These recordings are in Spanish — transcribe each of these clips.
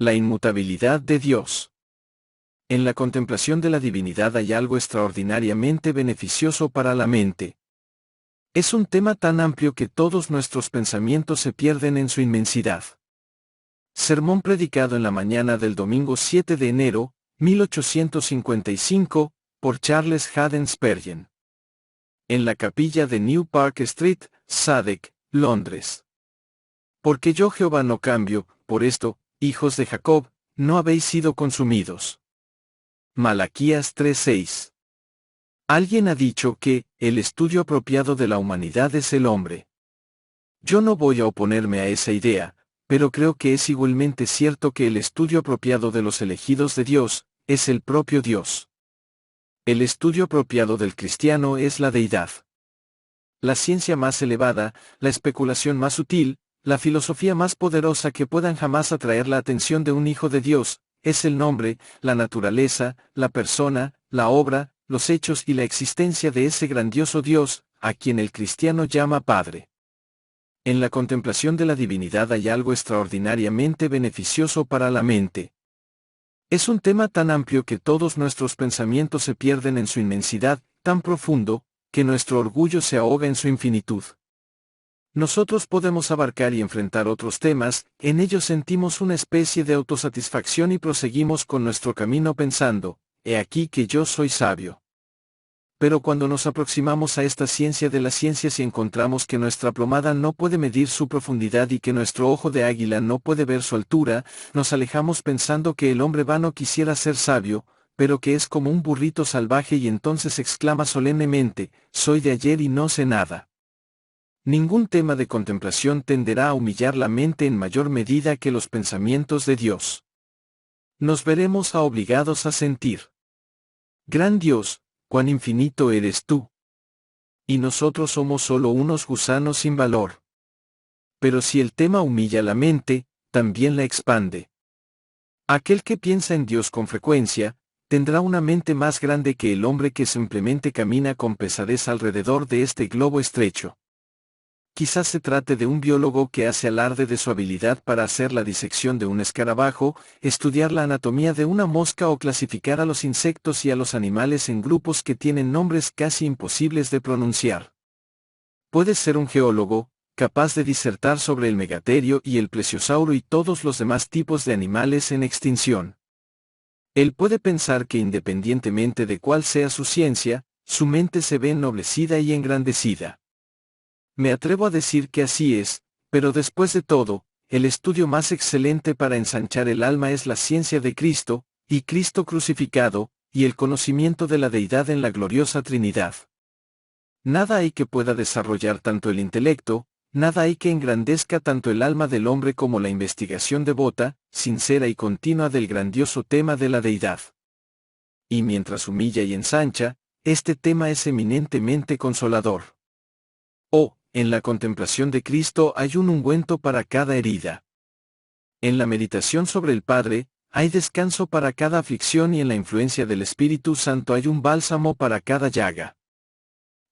La inmutabilidad de Dios. En la contemplación de la divinidad hay algo extraordinariamente beneficioso para la mente. Es un tema tan amplio que todos nuestros pensamientos se pierden en su inmensidad. Sermón predicado en la mañana del domingo 7 de enero, 1855, por Charles Haddon Spurgeon. En la capilla de New Park Street, Sadek, Londres. Porque yo Jehová no cambio, por esto, hijos de Jacob, no habéis sido consumidos. Malaquías 3:6. Alguien ha dicho que, el estudio apropiado de la humanidad es el hombre. Yo no voy a oponerme a esa idea, pero creo que es igualmente cierto que el estudio apropiado de los elegidos de Dios, es el propio Dios. El estudio apropiado del cristiano es la deidad. La ciencia más elevada, la especulación más sutil, la filosofía más poderosa que puedan jamás atraer la atención de un hijo de Dios, es el nombre, la naturaleza, la persona, la obra, los hechos y la existencia de ese grandioso Dios, a quien el cristiano llama Padre. En la contemplación de la divinidad hay algo extraordinariamente beneficioso para la mente. Es un tema tan amplio que todos nuestros pensamientos se pierden en su inmensidad, tan profundo, que nuestro orgullo se ahoga en su infinitud. Nosotros podemos abarcar y enfrentar otros temas, en ellos sentimos una especie de autosatisfacción y proseguimos con nuestro camino pensando, he aquí que yo soy sabio. Pero cuando nos aproximamos a esta ciencia de las ciencias y encontramos que nuestra plomada no puede medir su profundidad y que nuestro ojo de águila no puede ver su altura, nos alejamos pensando que el hombre vano quisiera ser sabio, pero que es como un burrito salvaje y entonces exclama solemnemente, soy de ayer y no sé nada. Ningún tema de contemplación tenderá a humillar la mente en mayor medida que los pensamientos de Dios. Nos veremos obligados a sentir. Gran Dios, cuán infinito eres tú. Y nosotros somos solo unos gusanos sin valor. Pero si el tema humilla la mente, también la expande. Aquel que piensa en Dios con frecuencia, tendrá una mente más grande que el hombre que simplemente camina con pesadez alrededor de este globo estrecho. Quizás se trate de un biólogo que hace alarde de su habilidad para hacer la disección de un escarabajo, estudiar la anatomía de una mosca o clasificar a los insectos y a los animales en grupos que tienen nombres casi imposibles de pronunciar. Puede ser un geólogo, capaz de disertar sobre el megaterio y el plesiosauro y todos los demás tipos de animales en extinción. Él puede pensar que independientemente de cuál sea su ciencia, su mente se ve ennoblecida y engrandecida. Me atrevo a decir que así es, pero después de todo, el estudio más excelente para ensanchar el alma es la ciencia de Cristo, y Cristo crucificado, y el conocimiento de la deidad en la gloriosa Trinidad. Nada hay que pueda desarrollar tanto el intelecto, nada hay que engrandezca tanto el alma del hombre como la investigación devota, sincera y continua del grandioso tema de la deidad. Y mientras humilla y ensancha, este tema es eminentemente consolador. Oh, en la contemplación de Cristo hay un ungüento para cada herida. En la meditación sobre el Padre, hay descanso para cada aflicción y en la influencia del Espíritu Santo hay un bálsamo para cada llaga.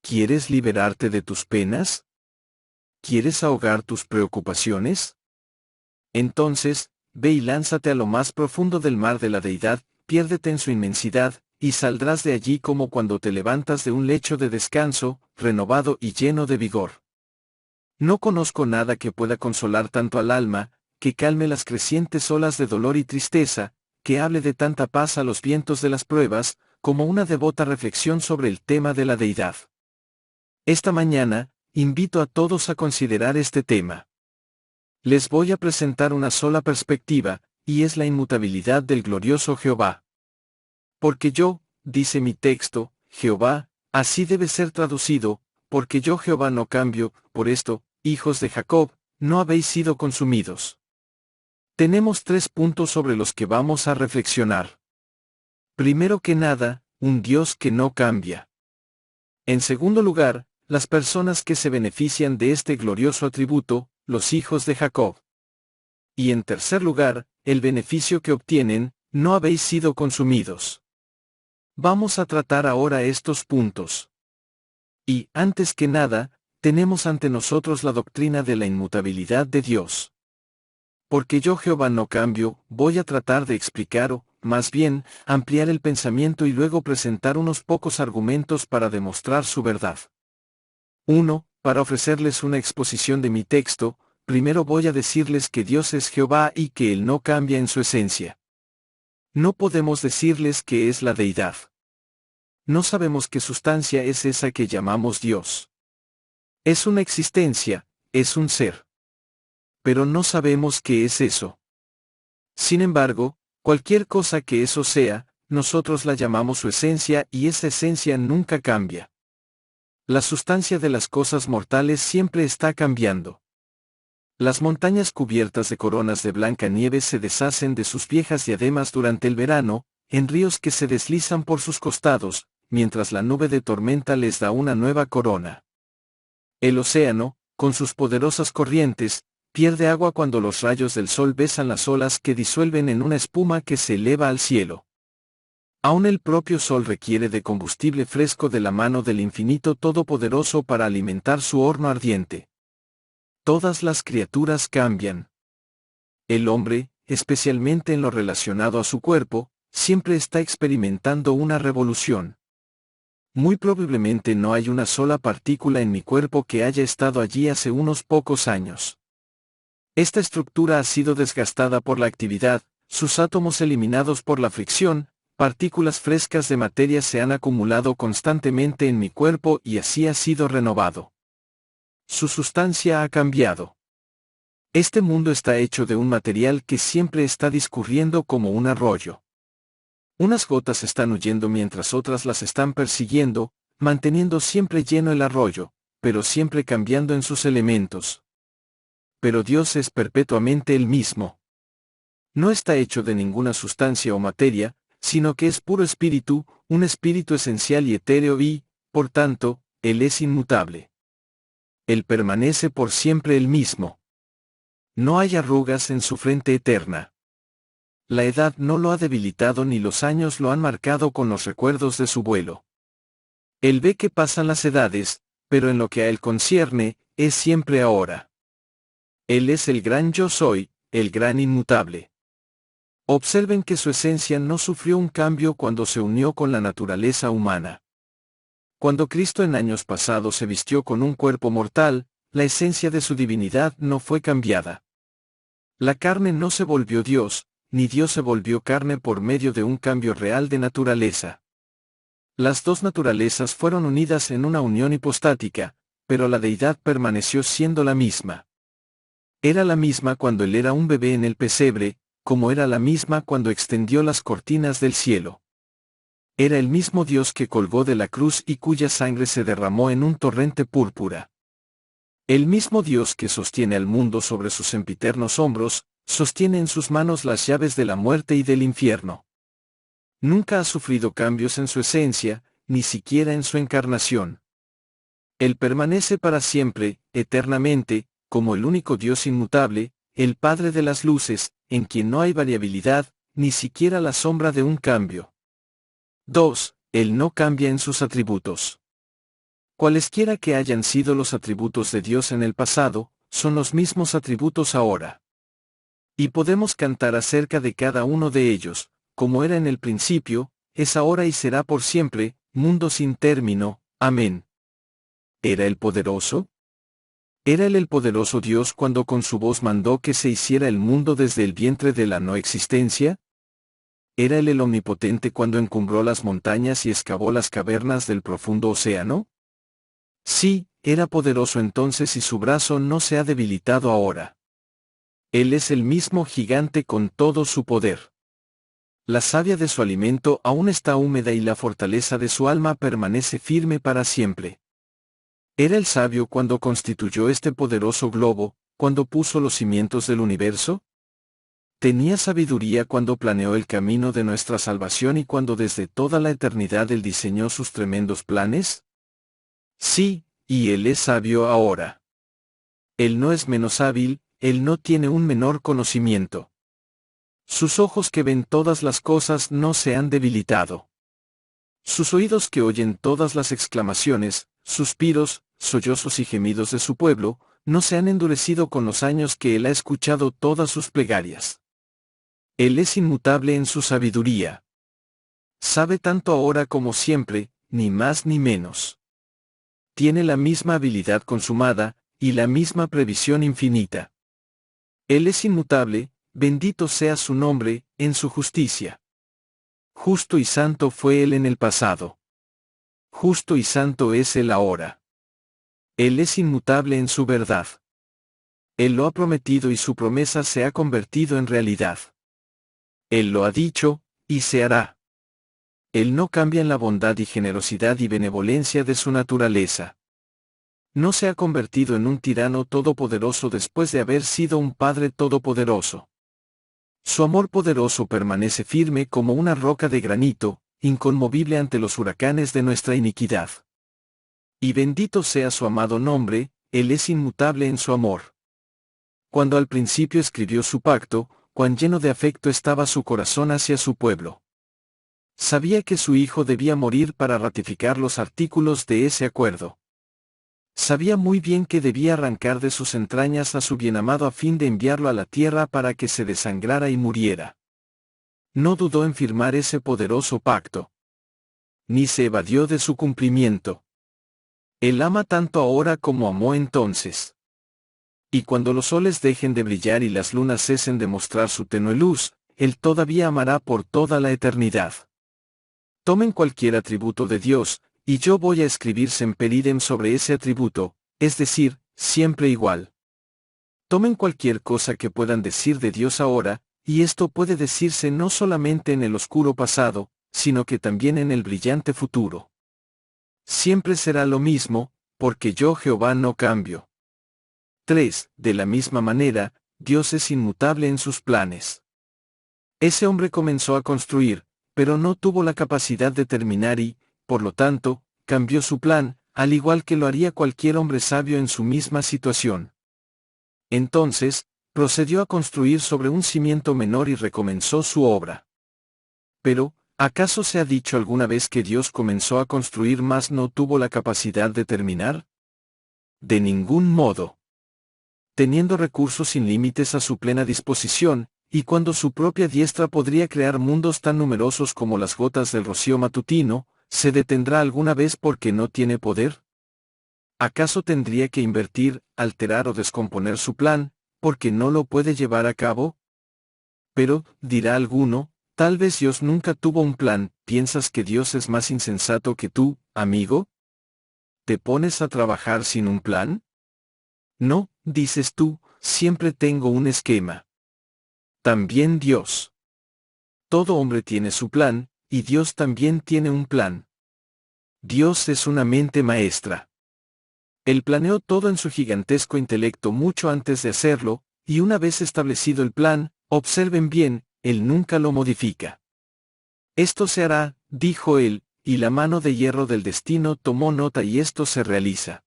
¿Quieres liberarte de tus penas? ¿Quieres ahogar tus preocupaciones? Entonces, ve y lánzate a lo más profundo del mar de la deidad, piérdete en su inmensidad, y saldrás de allí como cuando te levantas de un lecho de descanso, renovado y lleno de vigor. No conozco nada que pueda consolar tanto al alma, que calme las crecientes olas de dolor y tristeza, que hable de tanta paz a los vientos de las pruebas, como una devota reflexión sobre el tema de la deidad. Esta mañana, invito a todos a considerar este tema. Les voy a presentar una sola perspectiva, y es la inmutabilidad del glorioso Jehová. Porque yo, dice mi texto, Jehová, así debe ser traducido, porque yo Jehová no cambio, por esto, hijos de Jacob, no habéis sido consumidos. Tenemos 3 puntos sobre los que vamos a reflexionar. Primero que nada, un Dios que no cambia. En segundo lugar, las personas que se benefician de este glorioso atributo, los hijos de Jacob. Y en tercer lugar, el beneficio que obtienen, no habéis sido consumidos. Vamos a tratar ahora estos puntos. Y, antes que nada, tenemos ante nosotros la doctrina de la inmutabilidad de Dios. Porque yo Jehová no cambio, voy a tratar de explicar o, más bien, ampliar el pensamiento y luego presentar unos pocos argumentos para demostrar su verdad. 1. Para ofrecerles una exposición de mi texto, primero voy a decirles que Dios es Jehová y que Él no cambia en su esencia. No podemos decirles que es la deidad. No sabemos qué sustancia es esa que llamamos Dios. Es una existencia, es un ser. Pero no sabemos qué es eso. Sin embargo, cualquier cosa que eso sea, nosotros la llamamos su esencia y esa esencia nunca cambia. La sustancia de las cosas mortales siempre está cambiando. Las montañas cubiertas de coronas de blanca nieve se deshacen de sus viejas diademas durante el verano, en ríos que se deslizan por sus costados, mientras la nube de tormenta les da una nueva corona. El océano, con sus poderosas corrientes, pierde agua cuando los rayos del sol besan las olas que disuelven en una espuma que se eleva al cielo. Aún el propio sol requiere de combustible fresco de la mano del infinito todopoderoso para alimentar su horno ardiente. Todas las criaturas cambian. El hombre, especialmente en lo relacionado a su cuerpo, siempre está experimentando una revolución. Muy probablemente no hay una sola partícula en mi cuerpo que haya estado allí hace unos pocos años. Esta estructura ha sido desgastada por la actividad, sus átomos eliminados por la fricción, partículas frescas de materia se han acumulado constantemente en mi cuerpo y así ha sido renovado. Su sustancia ha cambiado. Este mundo está hecho de un material que siempre está discurriendo como un arroyo. Unas gotas están huyendo mientras otras las están persiguiendo, manteniendo siempre lleno el arroyo, pero siempre cambiando en sus elementos. Pero Dios es perpetuamente el mismo. No está hecho de ninguna sustancia o materia, sino que es puro espíritu, un espíritu esencial y etéreo y, por tanto, Él es inmutable. Él permanece por siempre el mismo. No hay arrugas en su frente eterna. La edad no lo ha debilitado ni los años lo han marcado con los recuerdos de su vuelo. Él ve que pasan las edades, pero en lo que a Él concierne, es siempre ahora. Él es el gran yo soy, el gran inmutable. Observen que su esencia no sufrió un cambio cuando se unió con la naturaleza humana. Cuando Cristo en años pasados se vistió con un cuerpo mortal, la esencia de su divinidad no fue cambiada. La carne no se volvió Dios, ni Dios se volvió carne por medio de un cambio real de naturaleza. Las dos naturalezas fueron unidas en una unión hipostática, pero la deidad permaneció siendo la misma. Era la misma cuando él era un bebé en el pesebre, como era la misma cuando extendió las cortinas del cielo. Era el mismo Dios que colgó de la cruz y cuya sangre se derramó en un torrente púrpura. El mismo Dios que sostiene al mundo sobre sus sempiternos hombros, sostiene en sus manos las llaves de la muerte y del infierno. Nunca ha sufrido cambios en su esencia, ni siquiera en su encarnación. Él permanece para siempre, eternamente, como el único Dios inmutable, el Padre de las luces, en quien no hay variabilidad, ni siquiera la sombra de un cambio. 2. Él no cambia en sus atributos. Cualesquiera que hayan sido los atributos de Dios en el pasado, son los mismos atributos ahora. Y podemos cantar acerca de cada uno de ellos, como era en el principio, es ahora y será por siempre, mundo sin término. Amén. ¿Era el poderoso? ¿Era él el poderoso Dios cuando con su voz mandó que se hiciera el mundo desde el vientre de la no existencia? ¿Era él el omnipotente cuando encumbró las montañas y excavó las cavernas del profundo océano? Sí, era poderoso entonces y su brazo no se ha debilitado ahora. Él es el mismo gigante con todo su poder. La savia de su alimento aún está húmeda y la fortaleza de su alma permanece firme para siempre. ¿Era el sabio cuando constituyó este poderoso globo, cuando puso los cimientos del universo? ¿Tenía sabiduría cuando planeó el camino de nuestra salvación y cuando desde toda la eternidad él diseñó sus tremendos planes? Sí, y él es sabio ahora. Él no es menos hábil, él no tiene un menor conocimiento. Sus ojos que ven todas las cosas no se han debilitado. Sus oídos que oyen todas las exclamaciones, suspiros, sollozos y gemidos de su pueblo, no se han endurecido con los años que Él ha escuchado todas sus plegarias. Él es inmutable en su sabiduría. Sabe tanto ahora como siempre, ni más ni menos. Tiene la misma habilidad consumada, y la misma previsión infinita. Él es inmutable, bendito sea su nombre, en su justicia. Justo y santo fue Él en el pasado. Justo y santo es Él ahora. Él es inmutable en su verdad. Él lo ha prometido y su promesa se ha convertido en realidad. Él lo ha dicho, y se hará. Él no cambia en la bondad y generosidad y benevolencia de su naturaleza. No se ha convertido en un tirano todopoderoso después de haber sido un Padre todopoderoso. Su amor poderoso permanece firme como una roca de granito, inconmovible ante los huracanes de nuestra iniquidad. Y bendito sea su amado nombre, Él es inmutable en su amor. Cuando al principio escribió su pacto, cuán lleno de afecto estaba su corazón hacia su pueblo. Sabía que su Hijo debía morir para ratificar los artículos de ese acuerdo. Sabía muy bien que debía arrancar de sus entrañas a su bienamado a fin de enviarlo a la tierra para que se desangrara y muriera. No dudó en firmar ese poderoso pacto. Ni se evadió de su cumplimiento. Él ama tanto ahora como amó entonces. Y cuando los soles dejen de brillar y las lunas cesen de mostrar su tenue luz, Él todavía amará por toda la eternidad. Tomen cualquier atributo de Dios, y yo voy a escribir semper idem sobre ese atributo, es decir, siempre igual. Tomen cualquier cosa que puedan decir de Dios ahora, y esto puede decirse no solamente en el oscuro pasado, sino que también en el brillante futuro. Siempre será lo mismo, porque yo Jehová no cambio. 3. De la misma manera, Dios es inmutable en sus planes. Ese hombre comenzó a construir, pero no tuvo la capacidad de terminar y, por lo tanto, cambió su plan, al igual que lo haría cualquier hombre sabio en su misma situación. Entonces, procedió a construir sobre un cimiento menor y recomenzó su obra. Pero, ¿acaso se ha dicho alguna vez que Dios comenzó a construir mas no tuvo la capacidad de terminar? De ningún modo. Teniendo recursos sin límites a su plena disposición, y cuando su propia diestra podría crear mundos tan numerosos como las gotas del rocío matutino, ¿se detendrá alguna vez porque no tiene poder? ¿Acaso tendría que invertir, alterar o descomponer su plan, porque no lo puede llevar a cabo? Pero, dirá alguno, tal vez Dios nunca tuvo un plan. ¿Piensas que Dios es más insensato que tú, amigo? ¿Te pones a trabajar sin un plan? No, dices tú, siempre tengo un esquema. También Dios. Todo hombre tiene su plan, y Dios también tiene un plan. Dios es una mente maestra. Él planeó todo en su gigantesco intelecto mucho antes de hacerlo, y una vez establecido el plan, observen bien, Él nunca lo modifica. Esto se hará, dijo Él, y la mano de hierro del destino tomó nota y esto se realiza.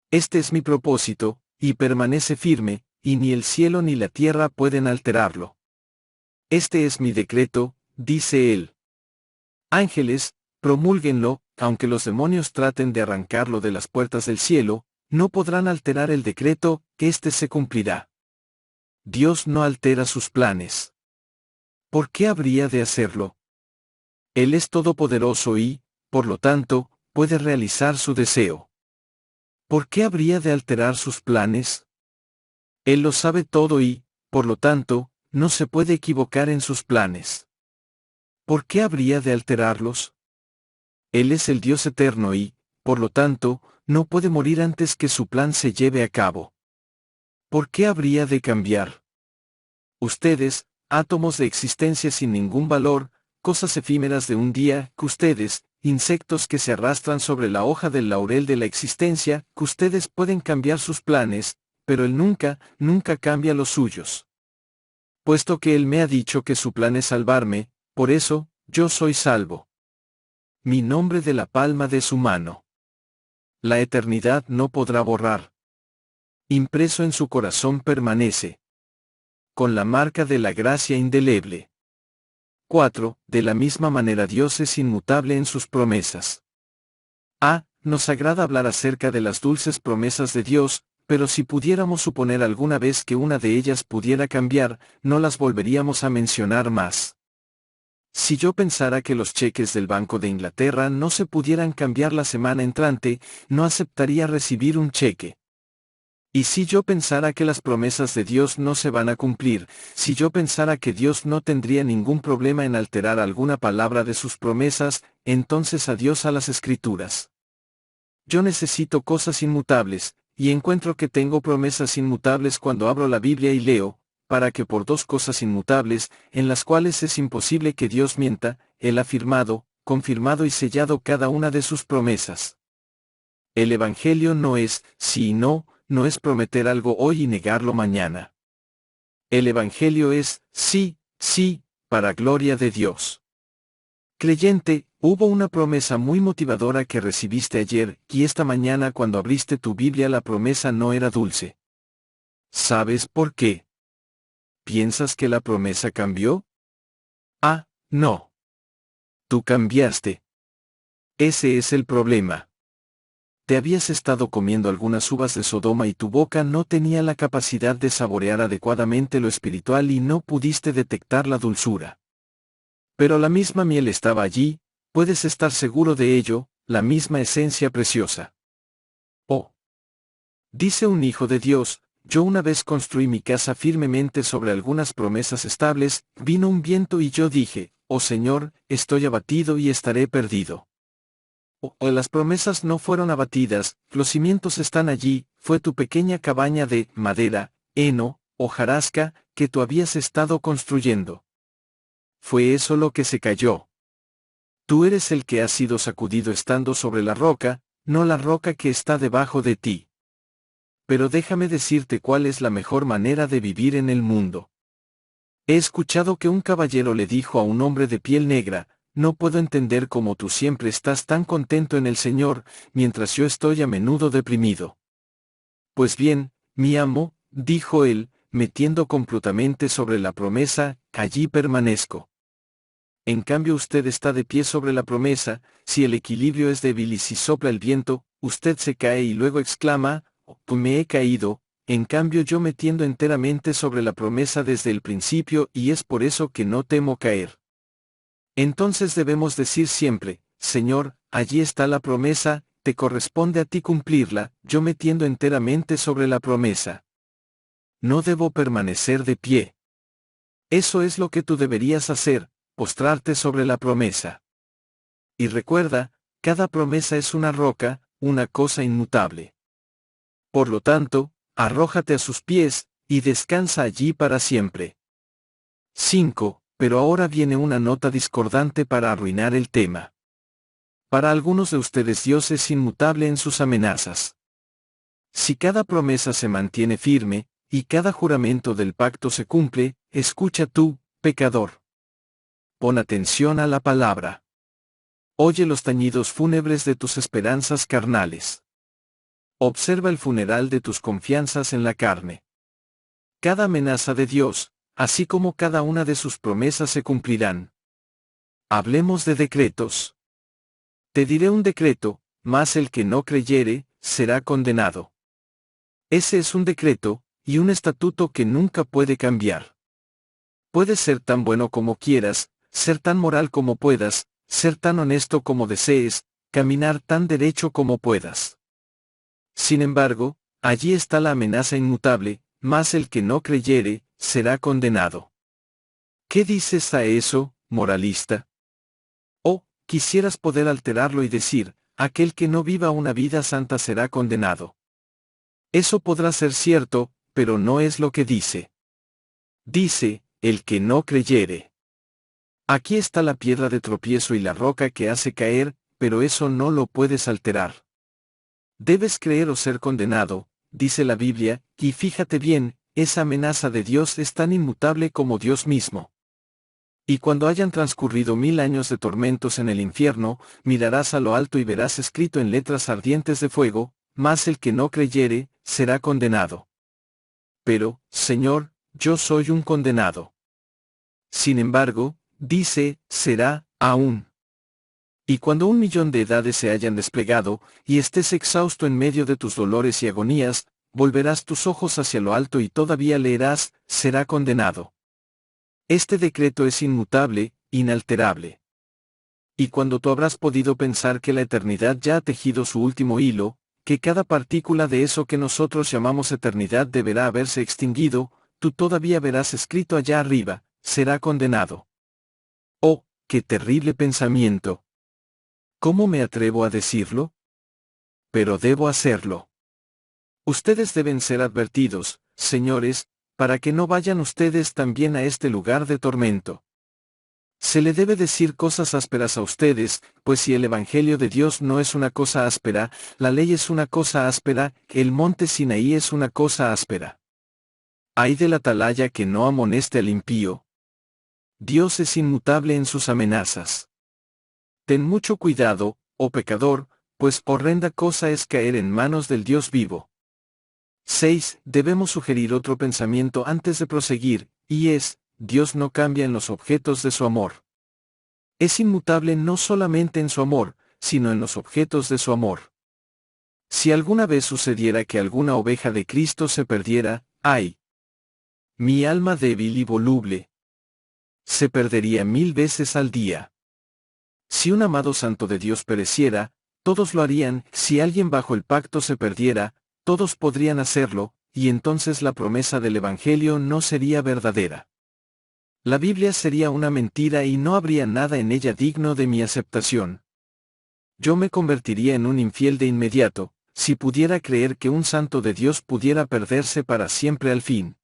Este es mi propósito, y permanece firme, y ni el cielo ni la tierra pueden alterarlo. Este es mi decreto, dice Él. Ángeles, promúlguenlo, aunque los demonios traten de arrancarlo de las puertas del cielo, no podrán alterar el decreto, que éste se cumplirá. Dios no altera sus planes. ¿Por qué habría de hacerlo? Él es todopoderoso y, por lo tanto, puede realizar su deseo. ¿Por qué habría de alterar sus planes? Él lo sabe todo y, por lo tanto, no se puede equivocar en sus planes. ¿Por qué habría de alterarlos? Él es el Dios eterno y, por lo tanto, no puede morir antes que su plan se lleve a cabo. ¿Por qué habría de cambiar? Ustedes, átomos de existencia sin ningún valor, cosas efímeras de un día, que ustedes, insectos que se arrastran sobre la hoja del laurel de la existencia, que ustedes pueden cambiar sus planes, pero Él nunca, nunca cambia los suyos. Puesto que Él me ha dicho que su plan es salvarme, por eso, yo soy salvo. Mi nombre de la palma de su mano. La eternidad no podrá borrar. Impreso en su corazón permanece. Con la marca de la gracia indeleble. 4. De la misma manera Dios es inmutable en sus promesas. Nos agrada hablar acerca de las dulces promesas de Dios, pero si pudiéramos suponer alguna vez que una de ellas pudiera cambiar, no las volveríamos a mencionar más. Si yo pensara que los cheques del Banco de Inglaterra no se pudieran cambiar la semana entrante, no aceptaría recibir un cheque. Y si yo pensara que las promesas de Dios no se van a cumplir, si yo pensara que Dios no tendría ningún problema en alterar alguna palabra de sus promesas, entonces adiós a las Escrituras. Yo necesito cosas inmutables, y encuentro que tengo promesas inmutables cuando abro la Biblia y leo, para que por dos cosas inmutables, en las cuales es imposible que Dios mienta, Él ha firmado, confirmado y sellado cada una de sus promesas. El Evangelio no es sí y no, no es prometer algo hoy y negarlo mañana. El Evangelio es sí, sí, para gloria de Dios. Creyente, hubo una promesa muy motivadora que recibiste ayer, y esta mañana cuando abriste tu Biblia la promesa no era dulce. ¿Sabes por qué? ¿Piensas que la promesa cambió? Ah, no. Tú cambiaste. Ese es el problema. Te habías estado comiendo algunas uvas de Sodoma y tu boca no tenía la capacidad de saborear adecuadamente lo espiritual y no pudiste detectar la dulzura. Pero la misma miel estaba allí, puedes estar seguro de ello, la misma esencia preciosa. Oh. Dice un hijo de Dios, yo una vez construí mi casa firmemente sobre algunas promesas estables, vino un viento y yo dije, oh Señor, estoy abatido y estaré perdido. Las promesas no fueron abatidas, los cimientos están allí, fue tu pequeña cabaña de madera, heno, hojarasca, que tú habías estado construyendo. Fue eso lo que se cayó. Tú eres el que ha sido sacudido estando sobre la roca, no la roca que está debajo de ti. Pero déjame decirte cuál es la mejor manera de vivir en el mundo. He escuchado que un caballero le dijo a un hombre de piel negra, no puedo entender cómo tú siempre estás tan contento en el Señor, mientras yo estoy a menudo deprimido. Pues bien, mi amo, dijo él, metiendo completamente sobre la promesa, allí permanezco. En cambio usted está de pie sobre la promesa, si el equilibrio es débil y si sopla el viento, usted se cae y luego exclama, me he caído, en cambio yo me tiendo enteramente sobre la promesa desde el principio y es por eso que no temo caer. Entonces debemos decir siempre, Señor, allí está la promesa, te corresponde a ti cumplirla, yo me tiendo enteramente sobre la promesa. No debo permanecer de pie. Eso es lo que tú deberías hacer, postrarte sobre la promesa. Y recuerda, cada promesa es una roca, una cosa inmutable. Por lo tanto, arrójate a sus pies, y descansa allí para siempre. 5. Pero ahora viene una nota discordante para arruinar el tema. Para algunos de ustedes Dios es inmutable en sus amenazas. Si cada promesa se mantiene firme, y cada juramento del pacto se cumple, escucha tú, pecador. Pon atención a la palabra. Oye los tañidos fúnebres de tus esperanzas carnales. Observa el funeral de tus confianzas en la carne. Cada amenaza de Dios, así como cada una de sus promesas se cumplirán. Hablemos de decretos. Te diré un decreto, mas el que no creyere, será condenado. Ese es un decreto, y un estatuto que nunca puede cambiar. Puedes ser tan bueno como quieras, ser tan moral como puedas, ser tan honesto como desees, caminar tan derecho como puedas. Sin embargo, allí está la amenaza inmutable, mas el que no creyere, será condenado. ¿Qué dices a eso, moralista? Oh, quisieras poder alterarlo y decir, aquel que no viva una vida santa será condenado. Eso podrá ser cierto, pero no es lo que dice. Dice, el que no creyere. Aquí está la piedra de tropiezo y la roca que hace caer, pero eso no lo puedes alterar. Debes creer o ser condenado, dice la Biblia, y fíjate bien, esa amenaza de Dios es tan inmutable como Dios mismo. Y cuando hayan transcurrido 1000 años de tormentos en el infierno, mirarás a lo alto y verás escrito en letras ardientes de fuego, mas el que no creyere, será condenado. Pero, Señor, yo soy un condenado. Sin embargo, dice, será, aún. Y cuando 1 millón de edades se hayan desplegado, y estés exhausto en medio de tus dolores y agonías, volverás tus ojos hacia lo alto y todavía leerás, será condenado. Este decreto es inmutable, inalterable. Y cuando tú habrás podido pensar que la eternidad ya ha tejido su último hilo, que cada partícula de eso que nosotros llamamos eternidad deberá haberse extinguido, tú todavía verás escrito allá arriba, será condenado. ¡Oh, qué terrible pensamiento! ¿Cómo me atrevo a decirlo? Pero debo hacerlo. Ustedes deben ser advertidos, señores, para que no vayan ustedes también a este lugar de tormento. Se le debe decir cosas ásperas a ustedes, pues si el Evangelio de Dios no es una cosa áspera, la ley es una cosa áspera, el monte Sinaí es una cosa áspera. Ay del atalaya que no amoneste al impío. Dios es inmutable en sus amenazas. Ten mucho cuidado, oh pecador, pues horrenda cosa es caer en manos del Dios vivo. 6. Debemos sugerir otro pensamiento antes de proseguir, y es, Dios no cambia en los objetos de su amor. Es inmutable no solamente en su amor, sino en los objetos de su amor. Si alguna vez sucediera que alguna oveja de Cristo se perdiera, ¡ay! Mi alma débil y voluble se perdería 1000 veces al día. Si un amado santo de Dios pereciera, todos lo harían, si alguien bajo el pacto se perdiera, todos podrían hacerlo, y entonces la promesa del Evangelio no sería verdadera. La Biblia sería una mentira y no habría nada en ella digno de mi aceptación. Yo me convertiría en un infiel de inmediato, si pudiera creer que un santo de Dios pudiera perderse para siempre al fin.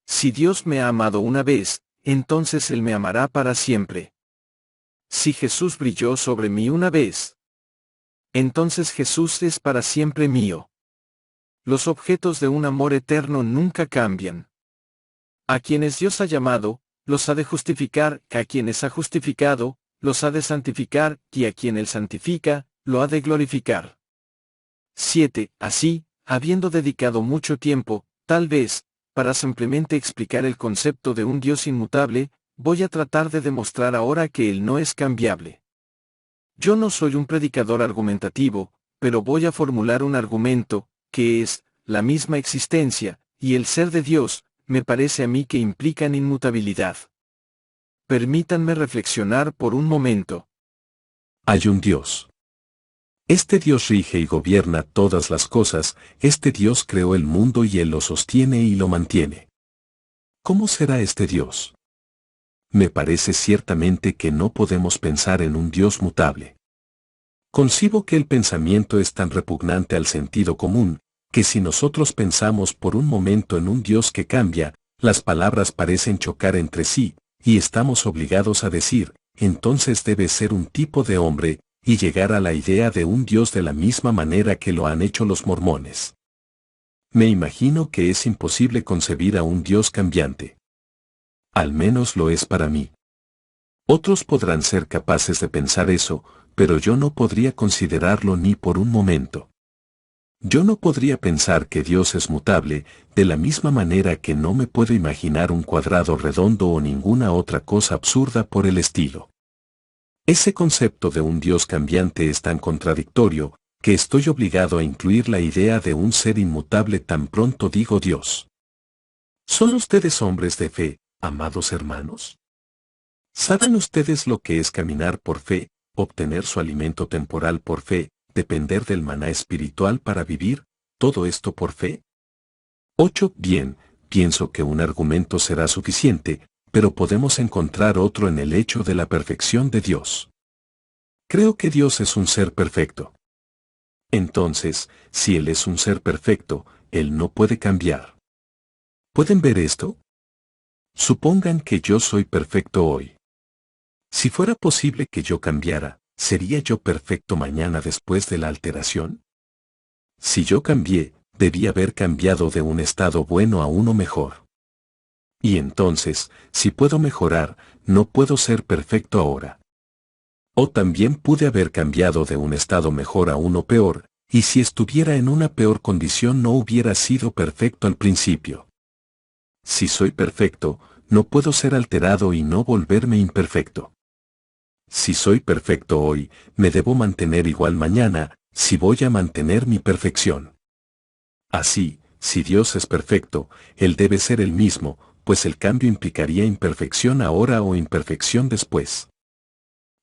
Si Dios me ha amado una vez, entonces Él me amará para siempre. Si Jesús brilló sobre mí una vez, entonces Jesús es para siempre mío. Los objetos de un amor eterno nunca cambian. A quienes Dios ha llamado, los ha de justificar, a quienes ha justificado, los ha de santificar, y a quien Él santifica, lo ha de glorificar. 7. Así, habiendo dedicado mucho tiempo, tal vez, para simplemente explicar el concepto de un Dios inmutable, voy a tratar de demostrar ahora que Él no es cambiable. Yo no soy un predicador argumentativo, pero voy a formular un argumento, que es, la misma existencia, y el ser de Dios, me parece a mí que implican inmutabilidad. Permítanme reflexionar por un momento. Hay un Dios. Este Dios rige y gobierna todas las cosas, este Dios creó el mundo y Él lo sostiene y lo mantiene. ¿Cómo será este Dios? Me parece ciertamente que no podemos pensar en un Dios mutable. Concibo que el pensamiento es tan repugnante al sentido común, que si nosotros pensamos por un momento en un Dios que cambia, las palabras parecen chocar entre sí, y estamos obligados a decir, entonces debe ser un tipo de hombre, y llegar a la idea de un Dios de la misma manera que lo han hecho los mormones. Me imagino que es imposible concebir a un Dios cambiante. Al menos lo es para mí. Otros podrán ser capaces de pensar eso, pero yo no podría considerarlo ni por un momento. Yo no podría pensar que Dios es mutable, de la misma manera que no me puedo imaginar un cuadrado redondo o ninguna otra cosa absurda por el estilo. Ese concepto de un Dios cambiante es tan contradictorio, que estoy obligado a incluir la idea de un ser inmutable tan pronto digo Dios. ¿Son ustedes hombres de fe, amados hermanos? ¿Saben ustedes lo que es caminar por fe, obtener su alimento temporal por fe, depender del maná espiritual para vivir, todo esto por fe? 8. Bien, pienso que un argumento será suficiente, pero podemos encontrar otro en el hecho de la perfección de Dios. Creo que Dios es un ser perfecto. Entonces, si Él es un ser perfecto, Él no puede cambiar. ¿Pueden ver esto? Supongan que yo soy perfecto hoy. Si fuera posible que yo cambiara, ¿sería yo perfecto mañana después de la alteración? Si yo cambié, debí haber cambiado de un estado bueno a uno mejor. Y entonces, si puedo mejorar, no puedo ser perfecto ahora. O también pude haber cambiado de un estado mejor a uno peor, y si estuviera en una peor condición no hubiera sido perfecto al principio. Si soy perfecto, no puedo ser alterado y no volverme imperfecto. Si soy perfecto hoy, me debo mantener igual mañana, si voy a mantener mi perfección. Así, si Dios es perfecto, Él debe ser el mismo, pues el cambio implicaría imperfección ahora o imperfección después.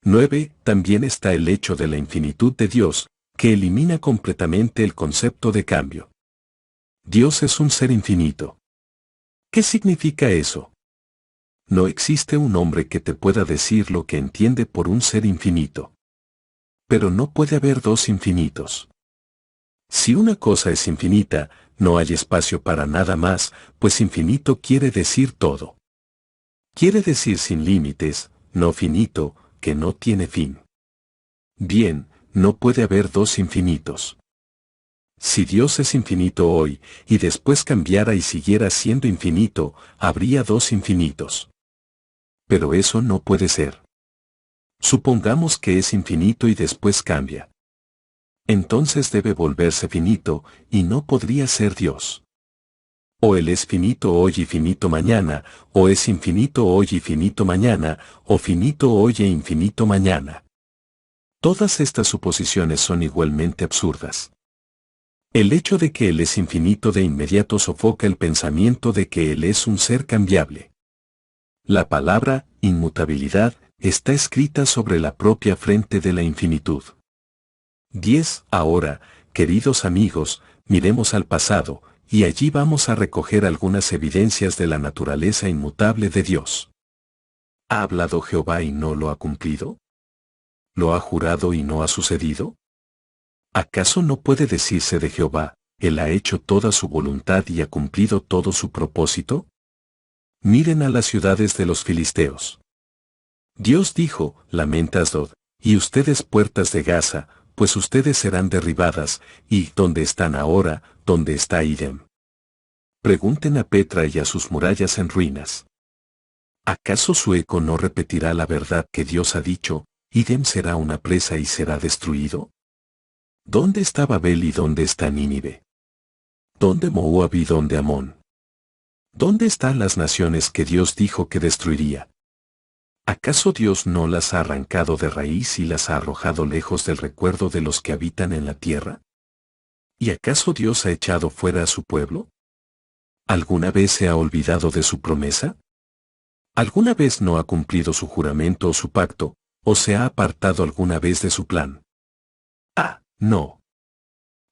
9. También está el hecho de la infinitud de Dios, que elimina completamente el concepto de cambio. Dios es un ser infinito. ¿Qué significa eso? No existe un hombre que te pueda decir lo que entiende por un ser infinito. Pero no puede haber dos infinitos. Si una cosa es infinita, no hay espacio para nada más, pues infinito quiere decir todo. Quiere decir sin límites, no finito, que no tiene fin. Bien, no puede haber dos infinitos. Si Dios es infinito hoy, y después cambiara y siguiera siendo infinito, habría dos infinitos. Pero eso no puede ser. Supongamos que es infinito y después cambia. Entonces debe volverse finito, y no podría ser Dios. O Él es finito hoy y finito mañana, o es infinito hoy y finito mañana, o finito hoy e infinito mañana. Todas estas suposiciones son igualmente absurdas. El hecho de que Él es infinito de inmediato sofoca el pensamiento de que Él es un ser cambiable. La palabra, inmutabilidad, está escrita sobre la propia frente de la infinitud. 10. Ahora, queridos amigos, miremos al pasado, y allí vamos a recoger algunas evidencias de la naturaleza inmutable de Dios. ¿Ha hablado Jehová y no lo ha cumplido? ¿Lo ha jurado y no ha sucedido? ¿Acaso no puede decirse de Jehová, Él ha hecho toda su voluntad y ha cumplido todo su propósito? Miren a las ciudades de los filisteos. Dios dijo, lamenta Asdod, y ustedes puertas de Gaza, pues ustedes serán derribadas, y ¿dónde están ahora, dónde está Idem? Pregunten a Petra y a sus murallas en ruinas. ¿Acaso su eco no repetirá la verdad que Dios ha dicho, Idem será una presa y será destruido? ¿Dónde está Babel y dónde está Nínive? ¿Dónde Moab y dónde Amón? ¿Dónde están las naciones que Dios dijo que destruiría? ¿Acaso Dios no las ha arrancado de raíz y las ha arrojado lejos del recuerdo de los que habitan en la tierra? ¿Y acaso Dios ha echado fuera a su pueblo? ¿Alguna vez se ha olvidado de su promesa? ¿Alguna vez no ha cumplido su juramento o su pacto, o se ha apartado alguna vez de su plan? Ah, no.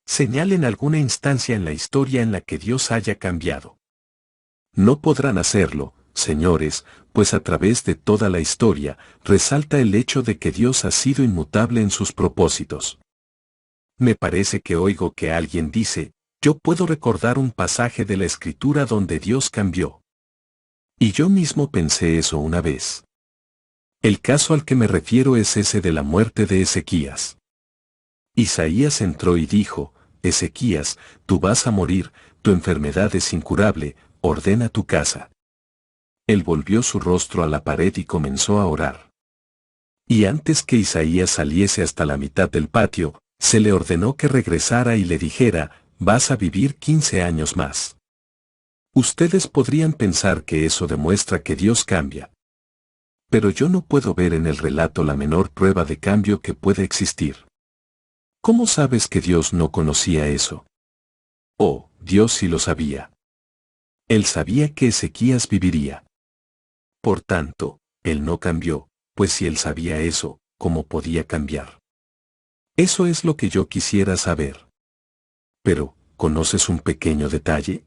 Señalen alguna instancia en la historia en la que Dios haya cambiado. No podrán hacerlo, señores, pues a través de toda la historia, resalta el hecho de que Dios ha sido inmutable en sus propósitos. Me parece que oigo que alguien dice, yo puedo recordar un pasaje de la Escritura donde Dios cambió. Y yo mismo pensé eso una vez. El caso al que me refiero es ese de la muerte de Ezequías. Isaías entró y dijo, Ezequías, tú vas a morir, tu enfermedad es incurable, ordena tu casa. Él volvió su rostro a la pared y comenzó a orar. Y antes que Isaías saliese hasta la mitad del patio, se le ordenó que regresara y le dijera, vas a vivir 15 años más. Ustedes podrían pensar que eso demuestra que Dios cambia. Pero yo no puedo ver en el relato la menor prueba de cambio que pueda existir. ¿Cómo sabes que Dios no conocía eso? Oh, Dios sí lo sabía. Él sabía que Ezequías viviría. Por tanto, él no cambió, pues si él sabía eso, ¿cómo podía cambiar? Eso es lo que yo quisiera saber. Pero, ¿conoces un pequeño detalle?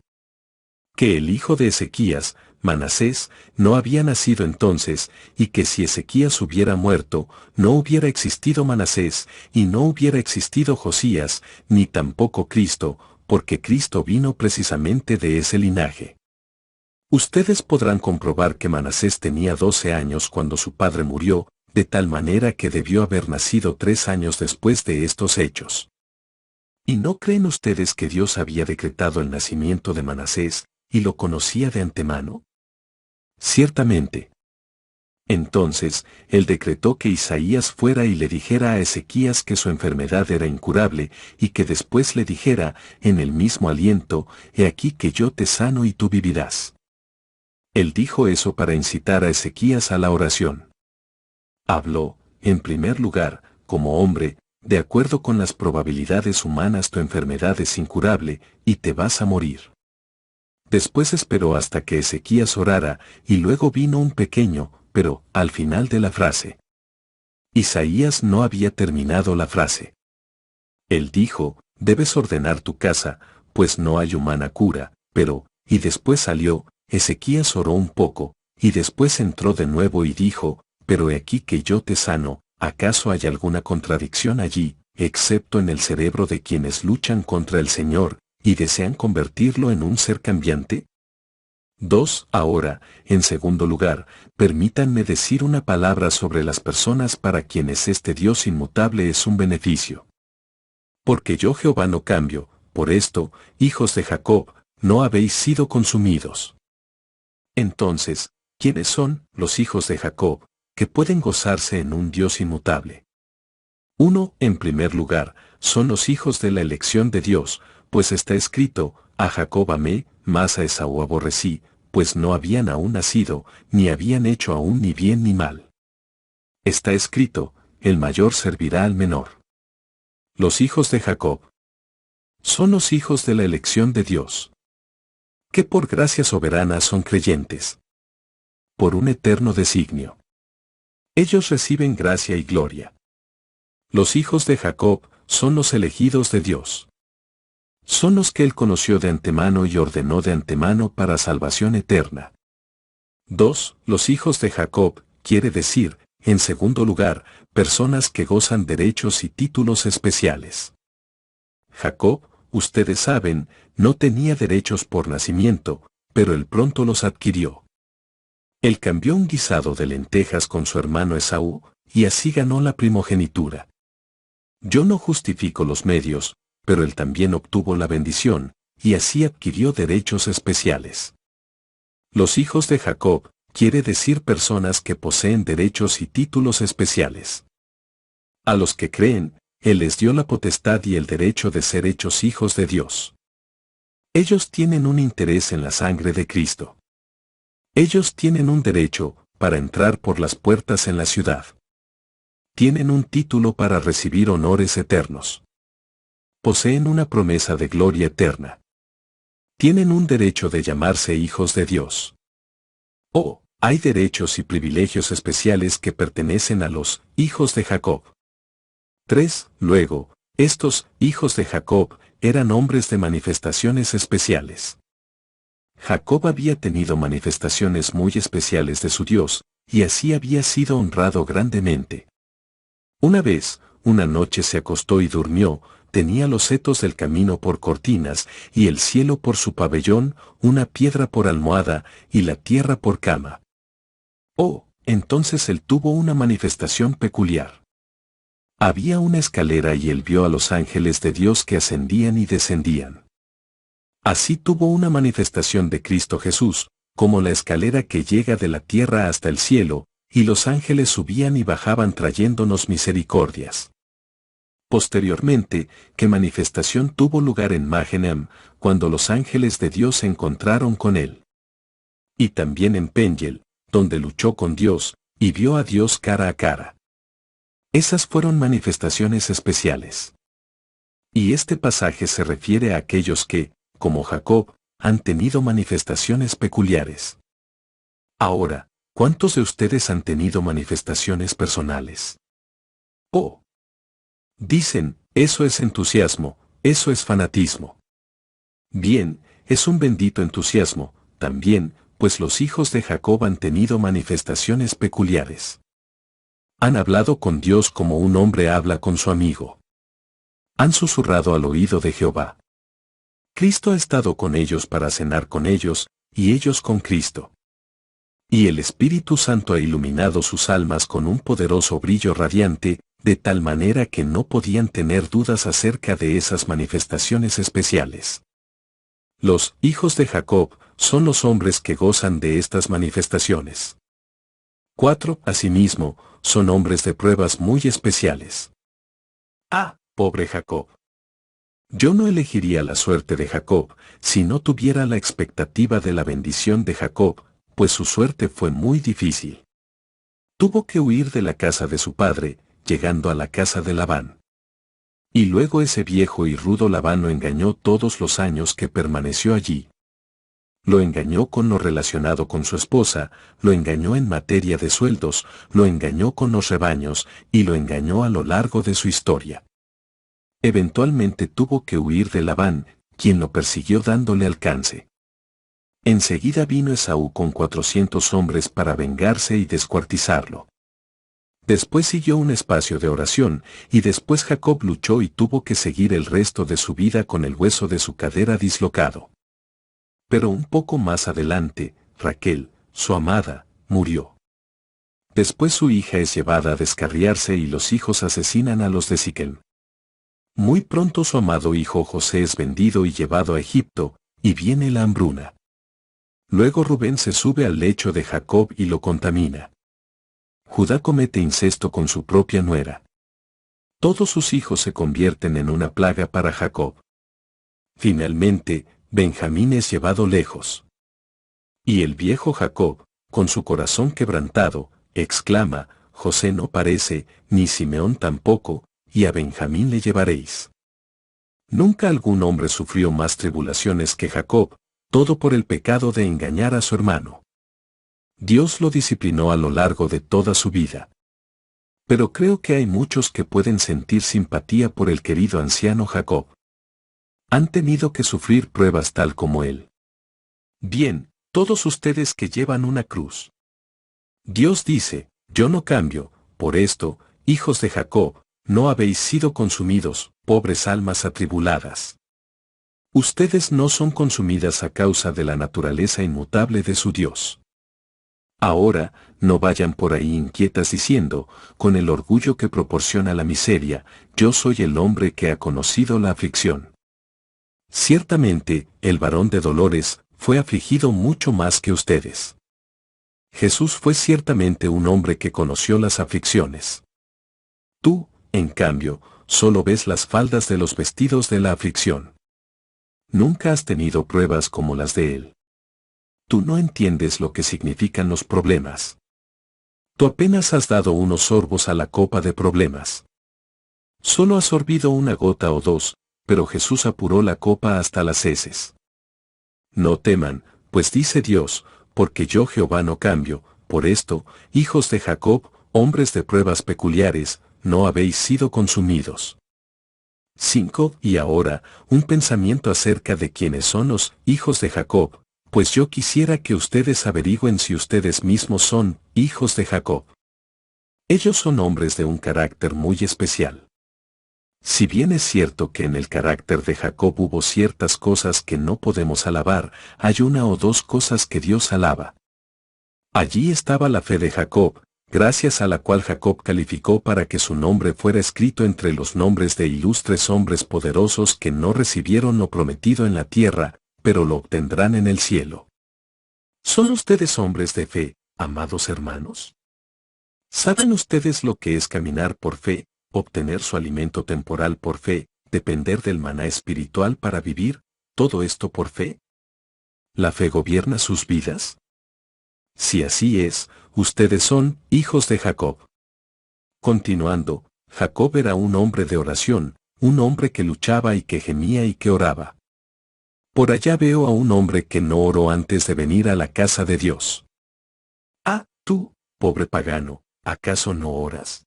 Que el hijo de Ezequías, Manasés, no había nacido entonces, y que si Ezequías hubiera muerto, no hubiera existido Manasés, y no hubiera existido Josías, ni tampoco Cristo, porque Cristo vino precisamente de ese linaje. Ustedes podrán comprobar que Manasés tenía 12 años cuando su padre murió, de tal manera que debió haber nacido 3 años después de estos hechos. ¿Y no creen ustedes que Dios había decretado el nacimiento de Manasés, y lo conocía de antemano? Ciertamente. Entonces, él decretó que Isaías fuera y le dijera a Ezequías que su enfermedad era incurable, y que después le dijera, en el mismo aliento, he aquí que yo te sano y tú vivirás. Él dijo eso para incitar a Ezequías a la oración. Habló, en primer lugar, como hombre, de acuerdo con las probabilidades humanas tu enfermedad es incurable, y te vas a morir. Después esperó hasta que Ezequías orara, y luego vino un pequeño, pero, al final de la frase. Isaías no había terminado la frase. Él dijo, debes ordenar tu casa, pues no hay humana cura, pero, y después salió, Ezequías oró un poco, y después entró de nuevo y dijo, pero he aquí que yo te sano, ¿acaso hay alguna contradicción allí, excepto en el cerebro de quienes luchan contra el Señor, y desean convertirlo en un ser cambiante? 2. Ahora, en segundo lugar, permítanme decir una palabra sobre las personas para quienes este Dios inmutable es un beneficio. Porque yo Jehová no cambio, por esto, hijos de Jacob, no habéis sido consumidos. Entonces, ¿quiénes son los hijos de Jacob, que pueden gozarse en un Dios inmutable? 1. En primer lugar, son los hijos de la elección de Dios, pues está escrito, a Jacob amé, mas a Esaú aborrecí, pues no habían aún nacido, ni habían hecho aún ni bien ni mal. Está escrito, el mayor servirá al menor. Los hijos de Jacob son los hijos de la elección de Dios, que por gracia soberana son creyentes, por un eterno designio. Ellos reciben gracia y gloria. Los hijos de Jacob son los elegidos de Dios. Son los que Él conoció de antemano y ordenó de antemano para salvación eterna. 2. Los hijos de Jacob, quiere decir, en segundo lugar, personas que gozan derechos y títulos especiales. Jacob, ustedes saben, no tenía derechos por nacimiento, pero él pronto los adquirió. Él cambió un guisado de lentejas con su hermano Esaú, y así ganó la primogenitura. Yo no justifico los medios, pero él también obtuvo la bendición, y así adquirió derechos especiales. Los hijos de Jacob, quiere decir personas que poseen derechos y títulos especiales. A los que creen, Él les dio la potestad y el derecho de ser hechos hijos de Dios. Ellos tienen un interés en la sangre de Cristo. Ellos tienen un derecho para entrar por las puertas en la ciudad. Tienen un título para recibir honores eternos. Poseen una promesa de gloria eterna. Tienen un derecho de llamarse hijos de Dios. Oh, hay derechos y privilegios especiales que pertenecen a los hijos de Jacob. 3. Luego, estos hijos de Jacob eran hombres de manifestaciones especiales. Jacob había tenido manifestaciones muy especiales de su Dios, y así había sido honrado grandemente. Una vez, una noche se acostó y durmió, tenía los setos del camino por cortinas, y el cielo por su pabellón, una piedra por almohada, y la tierra por cama. Oh, entonces él tuvo una manifestación peculiar. Había una escalera y él vio a los ángeles de Dios que ascendían y descendían. Así tuvo una manifestación de Cristo Jesús, como la escalera que llega de la tierra hasta el cielo, y los ángeles subían y bajaban trayéndonos misericordias. Posteriormente, ¿qué manifestación tuvo lugar en Magenem, cuando los ángeles de Dios se encontraron con él? Y también en Peniel, donde luchó con Dios, y vio a Dios cara a cara. Esas fueron manifestaciones especiales. Y este pasaje se refiere a aquellos que, como Jacob, han tenido manifestaciones peculiares. Ahora, ¿cuántos de ustedes han tenido manifestaciones personales? Oh. Dicen, eso es entusiasmo, eso es fanatismo. Bien, es un bendito entusiasmo, también, pues los hijos de Jacob han tenido manifestaciones peculiares. Han hablado con Dios como un hombre habla con su amigo. Han susurrado al oído de Jehová. Cristo ha estado con ellos para cenar con ellos, y ellos con Cristo. Y el Espíritu Santo ha iluminado sus almas con un poderoso brillo radiante, de tal manera que no podían tener dudas acerca de esas manifestaciones especiales. Los hijos de Jacob son los hombres que gozan de estas manifestaciones. 4. Asimismo, son hombres de pruebas muy especiales. Ah, pobre Jacob. Yo no elegiría la suerte de Jacob, si no tuviera la expectativa de la bendición de Jacob, pues su suerte fue muy difícil. Tuvo que huir de la casa de su padre, llegando a la casa de Labán. Y luego ese viejo y rudo Labán lo engañó todos los años que permaneció allí. Lo engañó con lo relacionado con su esposa, lo engañó en materia de sueldos, lo engañó con los rebaños, y lo engañó a lo largo de su historia. Eventualmente tuvo que huir de Labán, quien lo persiguió dándole alcance. Enseguida vino Esaú con 400 hombres para vengarse y descuartizarlo. Después siguió un espacio de oración, y después Jacob luchó y tuvo que seguir el resto de su vida con el hueso de su cadera dislocado. Pero un poco más adelante, Raquel, su amada, murió. Después su hija es llevada a descarriarse y los hijos asesinan a los de Siquem. Muy pronto su amado hijo José es vendido y llevado a Egipto, y viene la hambruna. Luego Rubén se sube al lecho de Jacob y lo contamina. Judá comete incesto con su propia nuera. Todos sus hijos se convierten en una plaga para Jacob. Finalmente, Benjamín es llevado lejos. Y el viejo Jacob, con su corazón quebrantado, exclama, José no parece, ni Simeón tampoco, y a Benjamín le llevaréis. Nunca algún hombre sufrió más tribulaciones que Jacob, todo por el pecado de engañar a su hermano. Dios lo disciplinó a lo largo de toda su vida. Pero creo que hay muchos que pueden sentir simpatía por el querido anciano Jacob. Han tenido que sufrir pruebas tal como él. Bien, todos ustedes que llevan una cruz. Dios dice, yo no cambio, por esto, hijos de Jacob, no habéis sido consumidos, pobres almas atribuladas. Ustedes no son consumidas a causa de la naturaleza inmutable de su Dios. Ahora, no vayan por ahí inquietas diciendo, con el orgullo que proporciona la miseria, yo soy el hombre que ha conocido la aflicción. Ciertamente, el varón de dolores, fue afligido mucho más que ustedes. Jesús fue ciertamente un hombre que conoció las aflicciones. Tú, en cambio, solo ves las faldas de los vestidos de la aflicción. Nunca has tenido pruebas como las de él. Tú no entiendes lo que significan los problemas. Tú apenas has dado unos sorbos a la copa de problemas. Solo has sorbido una gota o dos, pero Jesús apuró la copa hasta las heces. No teman, pues dice Dios, porque yo Jehová no cambio, por esto, hijos de Jacob, hombres de pruebas peculiares, no habéis sido consumidos. 5. Y ahora, un pensamiento acerca de quiénes son los hijos de Jacob, pues yo quisiera que ustedes averigüen si ustedes mismos son hijos de Jacob. Ellos son hombres de un carácter muy especial. Si bien es cierto que en el carácter de Jacob hubo ciertas cosas que no podemos alabar, hay una o dos cosas que Dios alaba. Allí estaba la fe de Jacob, gracias a la cual Jacob calificó para que su nombre fuera escrito entre los nombres de ilustres hombres poderosos que no recibieron lo prometido en la tierra, pero lo obtendrán en el cielo. ¿Son ustedes hombres de fe, amados hermanos? ¿Saben ustedes lo que es caminar por fe, obtener su alimento temporal por fe, depender del maná espiritual para vivir, todo esto por fe? ¿La fe gobierna sus vidas? Si así es, ustedes son hijos de Jacob. Continuando, Jacob era un hombre de oración, un hombre que luchaba y que gemía y que oraba. Por allá veo a un hombre que no oró antes de venir a la casa de Dios. Ah, tú, pobre pagano, ¿acaso no oras?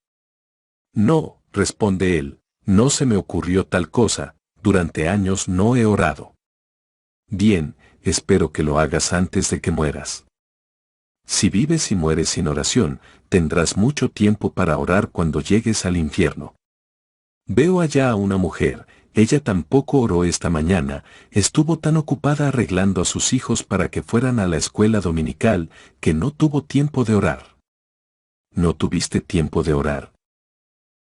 No, responde él, no se me ocurrió tal cosa, durante años no he orado. Bien, espero que lo hagas antes de que mueras. Si vives y mueres sin oración, tendrás mucho tiempo para orar cuando llegues al infierno. Veo allá a una mujer, ella tampoco oró esta mañana, estuvo tan ocupada arreglando a sus hijos para que fueran a la escuela dominical, que no tuvo tiempo de orar. ¿No tuviste tiempo de orar?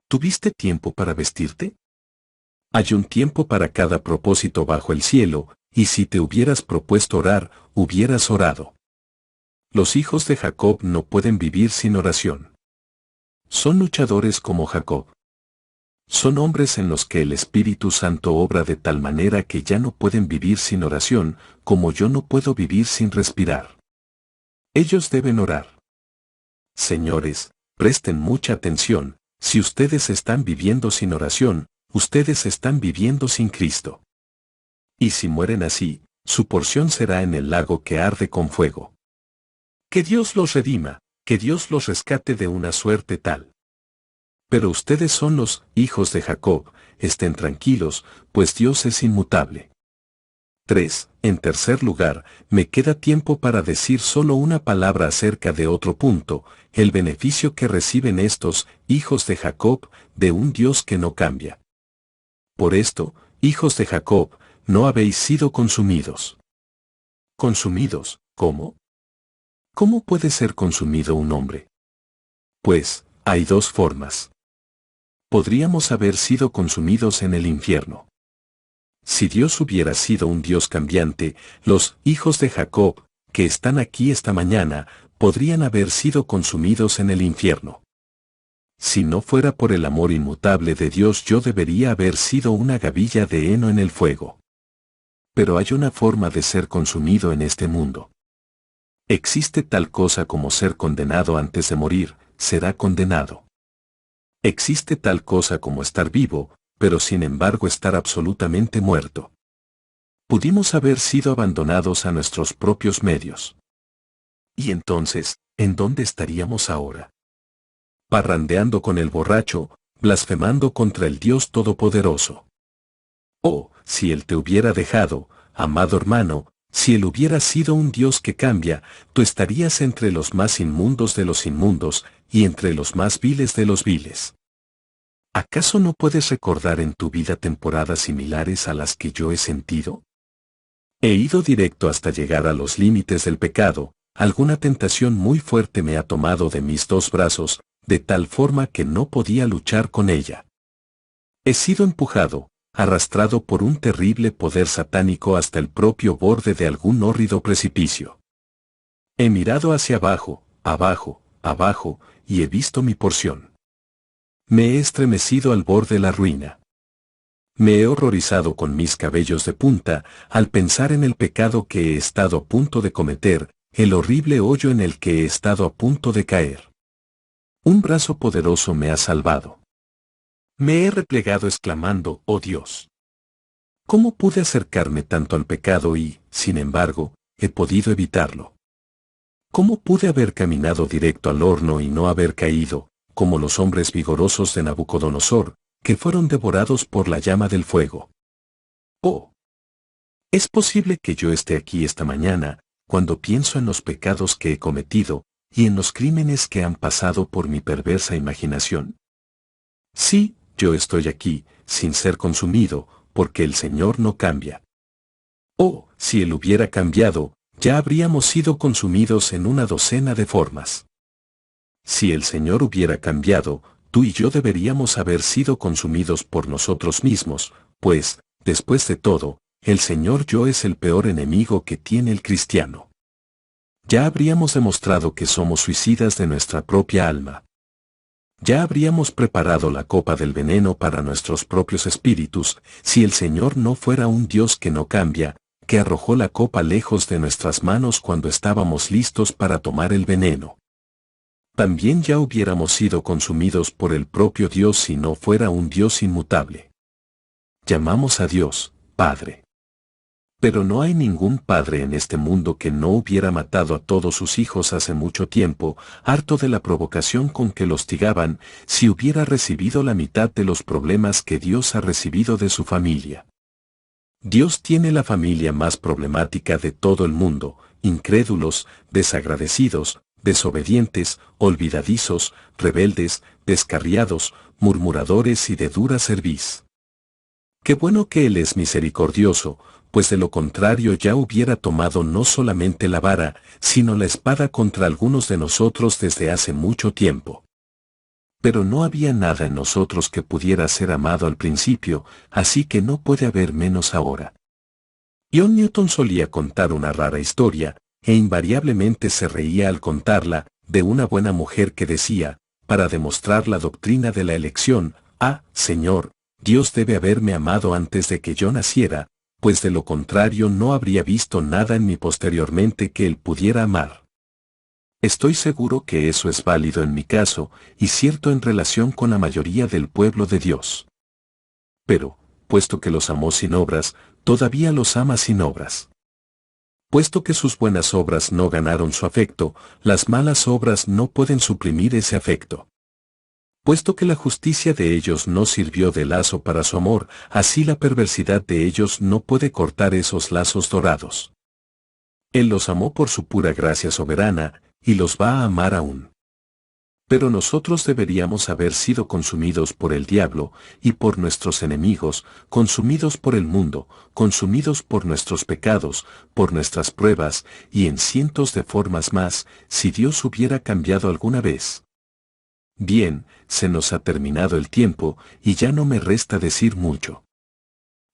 ¿Tuviste tiempo para vestirte? Hay un tiempo para cada propósito bajo el cielo, y si te hubieras propuesto orar, hubieras orado. Los hijos de Jacob no pueden vivir sin oración. Son luchadores como Jacob. Son hombres en los que el Espíritu Santo obra de tal manera que ya no pueden vivir sin oración, como yo no puedo vivir sin respirar. Ellos deben orar. Señores, presten mucha atención, si ustedes están viviendo sin oración, ustedes están viviendo sin Cristo. Y si mueren así, su porción será en el lago que arde con fuego. Que Dios los redima, que Dios los rescate de una suerte tal. Pero ustedes son los hijos de Jacob, estén tranquilos, pues Dios es inmutable. 3. En tercer lugar, me queda tiempo para decir solo una palabra acerca de otro punto, el beneficio que reciben estos hijos de Jacob de un Dios que no cambia. Por esto, hijos de Jacob, no habéis sido consumidos. ¿Consumidos? ¿Cómo? ¿Cómo puede ser consumido un hombre? Pues, hay dos formas. Podríamos haber sido consumidos en el infierno. Si Dios hubiera sido un Dios cambiante, los hijos de Jacob, que están aquí esta mañana, podrían haber sido consumidos en el infierno. Si no fuera por el amor inmutable de Dios, yo debería haber sido una gavilla de heno en el fuego. Pero hay una forma de ser consumido en este mundo. Existe tal cosa como ser condenado antes de morir, será condenado. Existe tal cosa como estar vivo, pero sin embargo estar absolutamente muerto. Pudimos haber sido abandonados a nuestros propios medios. Y entonces, ¿en dónde estaríamos ahora? Parrandeando con el borracho, blasfemando contra el Dios Todopoderoso. Oh, si Él te hubiera dejado, amado hermano, si Él hubiera sido un Dios que cambia, tú estarías entre los más inmundos de los inmundos, y entre los más viles de los viles. ¿Acaso no puedes recordar en tu vida temporadas similares a las que yo he sentido? He ido directo hasta llegar a los límites del pecado, alguna tentación muy fuerte me ha tomado de mis dos brazos, de tal forma que no podía luchar con ella. He sido empujado, arrastrado por un terrible poder satánico hasta el propio borde de algún hórrido precipicio. He mirado hacia abajo, abajo, abajo, y he visto mi porción. Me he estremecido al borde de la ruina. Me he horrorizado con mis cabellos de punta al pensar en el pecado que he estado a punto de cometer, el horrible hoyo en el que he estado a punto de caer. Un brazo poderoso me ha salvado. Me he replegado exclamando, «Oh Dios». ¿Cómo pude acercarme tanto al pecado y, sin embargo, he podido evitarlo? ¿Cómo pude haber caminado directo al horno y no haber caído, como los hombres vigorosos de Nabucodonosor, que fueron devorados por la llama del fuego? Oh, ¿es posible que yo esté aquí esta mañana, cuando pienso en los pecados que he cometido, y en los crímenes que han pasado por mi perversa imaginación? Sí, yo estoy aquí, sin ser consumido, porque el Señor no cambia. Oh, si Él hubiera cambiado, ya habríamos sido consumidos en una docena de formas. Si el Señor hubiera cambiado, tú y yo deberíamos haber sido consumidos por nosotros mismos, pues, después de todo, el Señor yo es el peor enemigo que tiene el cristiano. Ya habríamos demostrado que somos suicidas de nuestra propia alma. Ya habríamos preparado la copa del veneno para nuestros propios espíritus, si el Señor no fuera un Dios que no cambia, que arrojó la copa lejos de nuestras manos cuando estábamos listos para tomar el veneno. También ya hubiéramos sido consumidos por el propio Dios si no fuera un Dios inmutable. Llamamos a Dios, Padre. Pero no hay ningún padre en este mundo que no hubiera matado a todos sus hijos hace mucho tiempo, harto de la provocación con que los hostigaban, si hubiera recibido la mitad de los problemas que Dios ha recibido de su familia. Dios tiene la familia más problemática de todo el mundo, incrédulos, desagradecidos, desobedientes, olvidadizos, rebeldes, descarriados, murmuradores y de dura cerviz. Qué bueno que Él es misericordioso, pues de lo contrario ya hubiera tomado no solamente la vara, sino la espada contra algunos de nosotros desde hace mucho tiempo. Pero no había nada en nosotros que pudiera ser amado al principio, así que no puede haber menos ahora. John Newton solía contar una rara historia, e invariablemente se reía al contarla, de una buena mujer que decía, para demostrar la doctrina de la elección, «Ah, Señor, Dios debe haberme amado antes de que yo naciera, pues de lo contrario no habría visto nada en mí posteriormente que Él pudiera amar». Estoy seguro que eso es válido en mi caso, y cierto en relación con la mayoría del pueblo de Dios. Pero, puesto que los amó sin obras, todavía los ama sin obras. Puesto que sus buenas obras no ganaron su afecto, las malas obras no pueden suprimir ese afecto. Puesto que la justicia de ellos no sirvió de lazo para su amor, así la perversidad de ellos no puede cortar esos lazos dorados. Él los amó por su pura gracia soberana, y los va a amar aún. Pero nosotros deberíamos haber sido consumidos por el diablo, y por nuestros enemigos, consumidos por el mundo, consumidos por nuestros pecados, por nuestras pruebas, y en cientos de formas más, si Dios hubiera cambiado alguna vez. Bien, se nos ha terminado el tiempo, y ya no me resta decir mucho.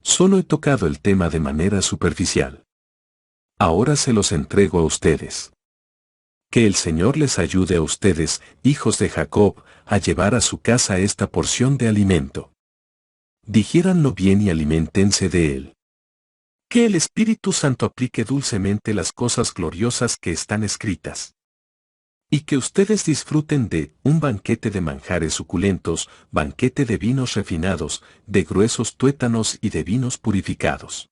Solo he tocado el tema de manera superficial. Ahora se los entrego a ustedes. Que el Señor les ayude a ustedes, hijos de Jacob, a llevar a su casa esta porción de alimento. Digiéranlo bien y aliméntense de él. Que el Espíritu Santo aplique dulcemente las cosas gloriosas que están escritas. Y que ustedes disfruten de un banquete de manjares suculentos, banquete de vinos refinados, de gruesos tuétanos y de vinos purificados.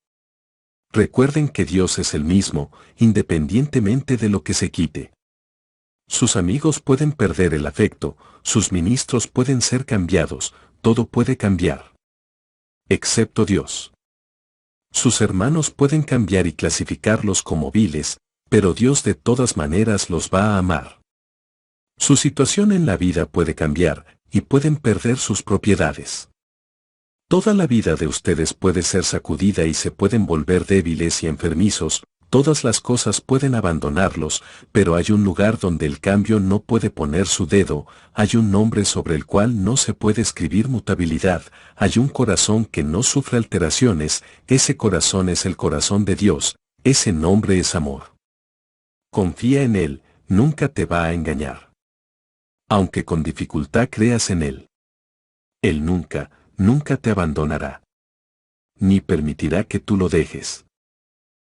Recuerden que Dios es el mismo, independientemente de lo que se quite. Sus amigos pueden perder el afecto, sus ministros pueden ser cambiados, todo puede cambiar. Excepto Dios. Sus hermanos pueden cambiar y clasificarlos como viles, pero Dios de todas maneras los va a amar. Su situación en la vida puede cambiar, y pueden perder sus propiedades. Toda la vida de ustedes puede ser sacudida y se pueden volver débiles y enfermizos, todas las cosas pueden abandonarlos, pero hay un lugar donde el cambio no puede poner su dedo, hay un nombre sobre el cual no se puede escribir mutabilidad, hay un corazón que no sufre alteraciones, ese corazón es el corazón de Dios, ese nombre es amor. Confía en Él, nunca te va a engañar. Aunque con dificultad creas en Él. Él nunca te abandonará. Ni permitirá que tú lo dejes.